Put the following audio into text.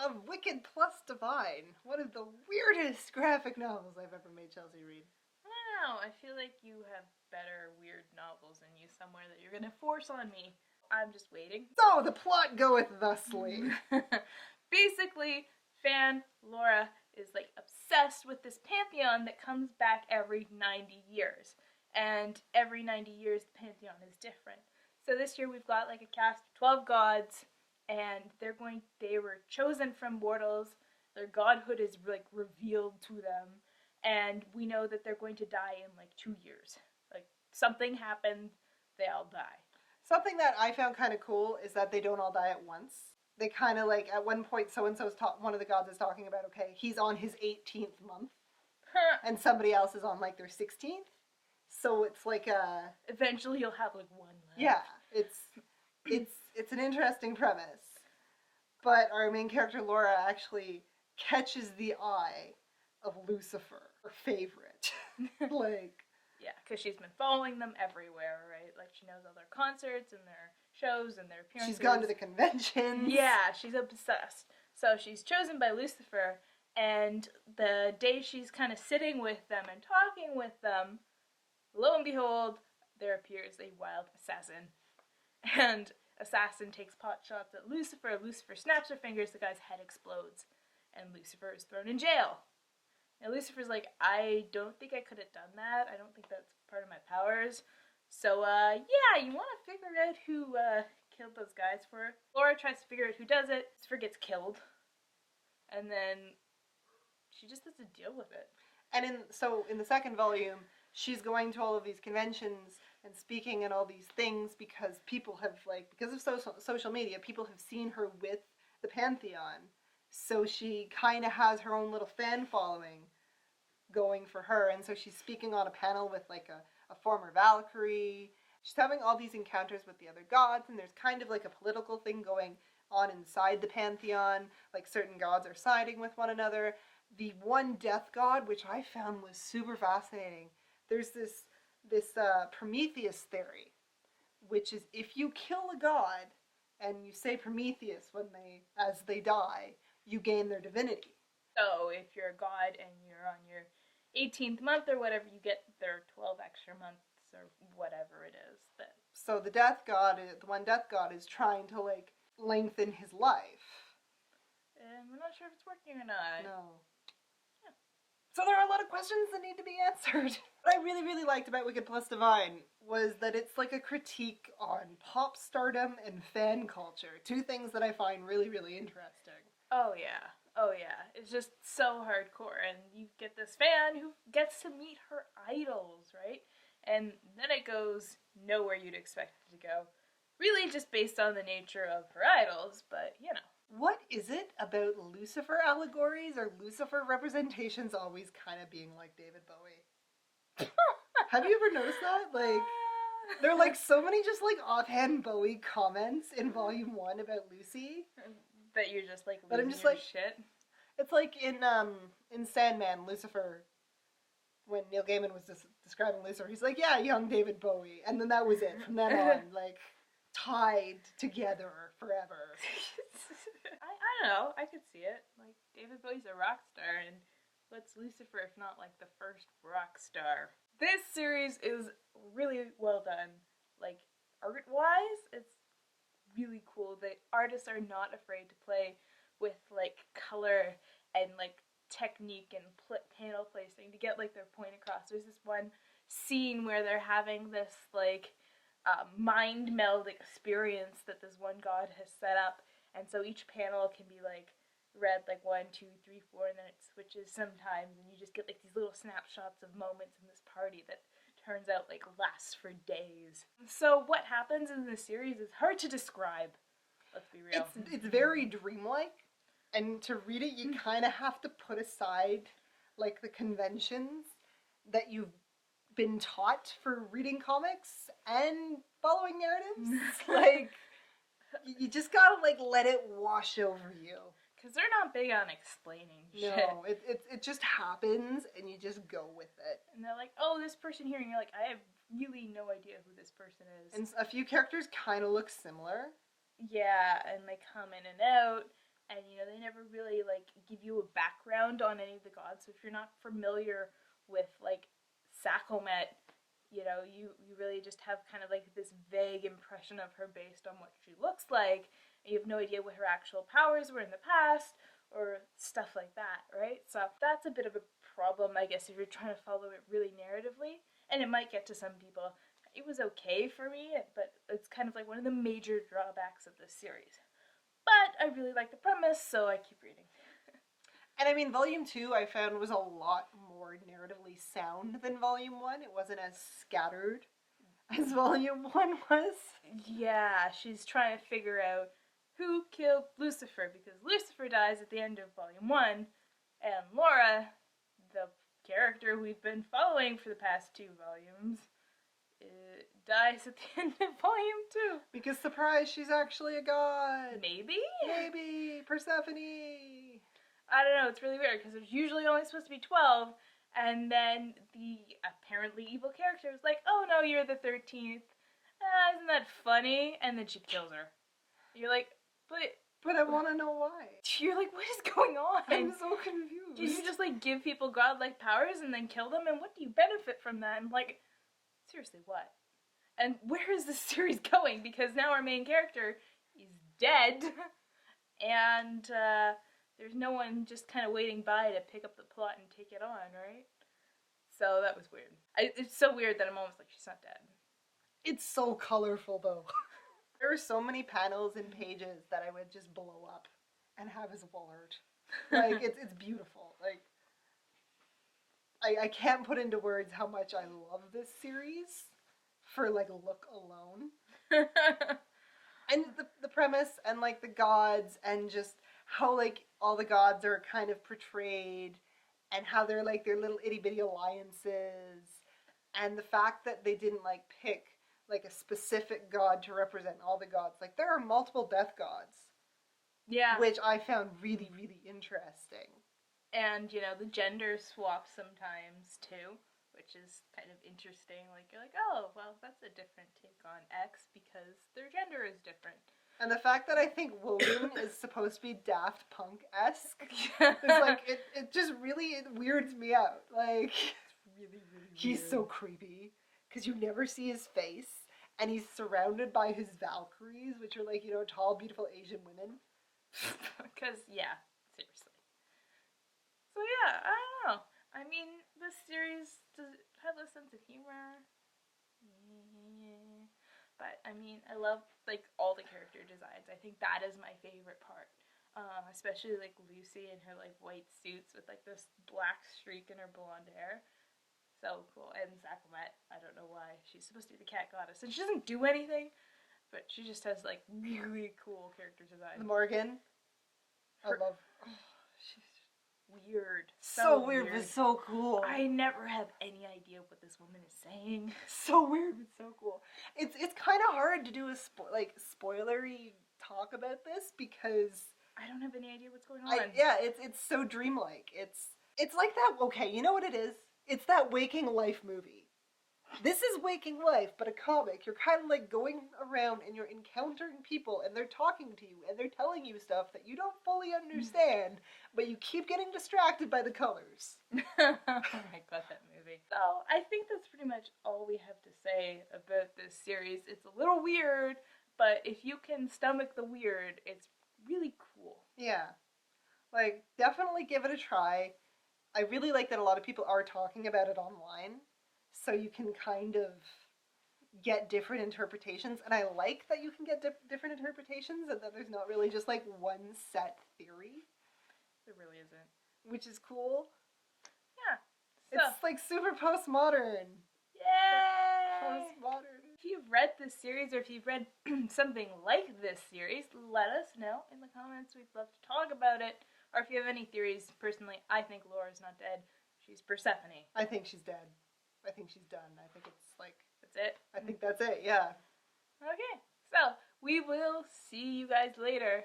of Wicked plus Divine, one of the weirdest graphic novels I've ever made Chelsey read. I don't know. I feel like you have better weird novels in you somewhere that you're going to force on me. I'm just waiting. So, the plot goeth thusly. Basically, fan Laura is like obsessed with this pantheon that comes back every 90 years. And every 90 years, the pantheon is different. So this year we've got like a cast of 12 gods, and they were chosen from mortals. Their godhood is like revealed to them, and we know that they're going to die in like 2 years. Like something happened, they all die. Something that I found kind of cool is that they don't all die at once. They kind of like, at one point, so-and-so's one of the gods is talking about, okay, he's on his 18th month, and somebody else is on like their 16th. So it's like a... Eventually you'll have like one left. Yeah, it's an interesting premise. But our main character, Laura, actually catches the eye of Lucifer, her favorite. Like... Yeah, because she's been following them everywhere, right? Like, she knows all their concerts and their shows and their appearances. She's gone to the conventions. Yeah, she's obsessed. So she's chosen by Lucifer, and the day she's kind of sitting with them and talking with them, lo and behold, there appears a wild assassin. And assassin takes pot shots at Lucifer. Lucifer snaps her fingers, the guy's head explodes, and Lucifer is thrown in jail. And Lucifer's like, I don't think I could have done that. I don't think that's part of my powers. So, yeah, you want to figure out who killed those guys for her. Laura tries to figure out who does it. Lucifer gets killed. And then she just has to deal with it. And in the second volume, she's going to all of these conventions and speaking at all these things because people have, like, because of social media, people have seen her with the Pantheon. So she kind of has her own little fan following going for her. And so she's speaking on a panel with like a former Valkyrie. She's having all these encounters with the other gods, and there's kind of like a political thing going on inside the Pantheon. Like certain gods are siding with one another. The one death god, which I found was super fascinating, there's this Prometheus theory, which is if you kill a god and you say Prometheus as they die, you gain their divinity. So if you're a god and you're on your 18th month or whatever, you get their 12 extra months or whatever it is. So the one death god is trying to like lengthen his life. And we're not sure if it's working or not. No. Yeah. So there are a lot of questions that need to be answered. What I really, really liked about Wicked plus Divine was that it's like a critique on pop stardom and fan culture. Two things that I find really, really interesting. Oh yeah. It's just so hardcore, and you get this fan who gets to meet her idols, right? And then it goes nowhere you'd expect it to go. Really just based on the nature of her idols, but you know. What is it about Lucifer allegories or Lucifer representations always kind of being like David Bowie? Have you ever noticed that? Like, there are like so many just like offhand Bowie comments in Volume 1 about Lucy. That you're just like losing your shit. It's like in Sandman, Lucifer, when Neil Gaiman was describing Lucifer, he's like, yeah, young David Bowie. And then that was it. From then on, like, tied together forever. I don't know. I could see it. Like, David Bowie's a rock star, and what's Lucifer if not like the first rock star? This series is really well done. Like, art-wise, it's really cool. The artists are not afraid to play with like color and like technique and panel placing to get like their point across. There's this one scene where they're having this like mind meld experience that this one god has set up, and so each panel can be like read like 1, 2, 3, 4, and then it switches sometimes, and you just get like these little snapshots of moments in this party that turns out like lasts for days. So what happens in this series is hard to describe. Let's be real. It's very dreamlike, and to read it you kind of have to put aside like the conventions that you've been taught for reading comics and following narratives. Like, you just gotta like let it wash over you. Because they're not big on explaining shit. No, it just happens, and you just go with it. And they're like, oh, this person here, and you're like, I have really no idea who this person is. And a few characters kind of look similar. Yeah, and they come in and out, And, they never really, give you a background on any of the gods. So if you're not familiar with, Sakhmet, you really just have kind of, this vague impression of her based on what she looks like. And you have no idea what her actual powers were in the past, or stuff like that, right? So that's a bit of a problem, I guess, if you're trying to follow it really narratively. And it might get to some people. It was okay for me, but it's kind of like one of the major drawbacks of this series. But I really like the premise, so I keep reading. And I mean, Volume 2 I found was a lot more narratively sound than Volume 1. It wasn't as scattered as Volume 1 was. Yeah, she's trying to figure out who killed Lucifer, because Lucifer dies at the end of Volume 1, and Laura, the character we've been following for the past 2 volumes, dies at the end of Volume 2. Because, surprise, she's actually a god. Maybe? Maybe. Persephone. I don't know, it's really weird, because there's usually only supposed to be 12, and then the apparently evil character is like, oh no, you're the 13th. Isn't that funny? And then she kills her. You're like, But I want to know why. You're like, what is going on? I'm so confused. Do you just, give people godlike powers and then kill them? And what do you benefit from that? And, seriously, what? And where is this series going? Because now our main character is dead. And, there's no one just kind of waiting by to pick up the plot and take it on, right? So that was weird. It's so weird that I'm almost like, she's not dead. It's so colorful, though. There are so many panels and pages that I would just blow up and have as wall art. It's beautiful. I can't put into words how much I love this series for, look alone. And the premise and, the gods and just how, all the gods are kind of portrayed and how they're, their little itty-bitty alliances, and the fact that they didn't, pick, a specific god to represent all the gods. There are multiple death gods. Yeah. Which I found really, really interesting. And, the gender swap sometimes, too, which is kind of interesting. You're like, oh, well, that's a different take on X because their gender is different. And the fact that I think Wogan is supposed to be Daft Punk-esque is it just really, it weirds me out. It's really, really he's weird. so creepy because you never see his face, and he's surrounded by his Valkyries, which are tall, beautiful Asian women. Because, yeah, seriously. So, yeah, I don't know. I mean, this series does have a sense of humor. Yeah. But, I mean, I love, all the character designs. I think that is my favorite part. Especially, Lucy in her, white suits with, this black streak in her blonde hair. So cool. And Sakhmet, I don't know why. She's supposed to be the cat goddess. And she doesn't do anything, but she just has, really cool character design. The Morgan. I love... she's weird. So weird, but so cool. I never have any idea what this woman is saying. So weird, but so cool. It's kind of hard to do a spoilery talk about this because I don't have any idea what's going on. It's so dreamlike. It's like that. Okay, you know what it is? It's that Waking Life movie. This is Waking Life, but a comic. You're kind of going around and you're encountering people and they're talking to you and they're telling you stuff that you don't fully understand, but you keep getting distracted by the colors. I got that movie. So I think that's pretty much all we have to say about this series. It's a little weird, but if you can stomach the weird, it's really cool. Yeah. Definitely give it a try. I really like that a lot of people are talking about it online. So you can kind of get different interpretations. And I like that you can get different interpretations and that there's not really just one set theory. There really isn't. Which is cool. Yeah. So. It's super postmodern. Yay! Postmodern. If you've read this series or if you've read something like this series, let us know in the comments. We'd love to talk about it. Or if you have any theories, personally, I think Laura's not dead. She's Persephone. I think she's dead. I think she's done. I think it's That's it? I think that's it, yeah. Okay. So, we will see you guys later.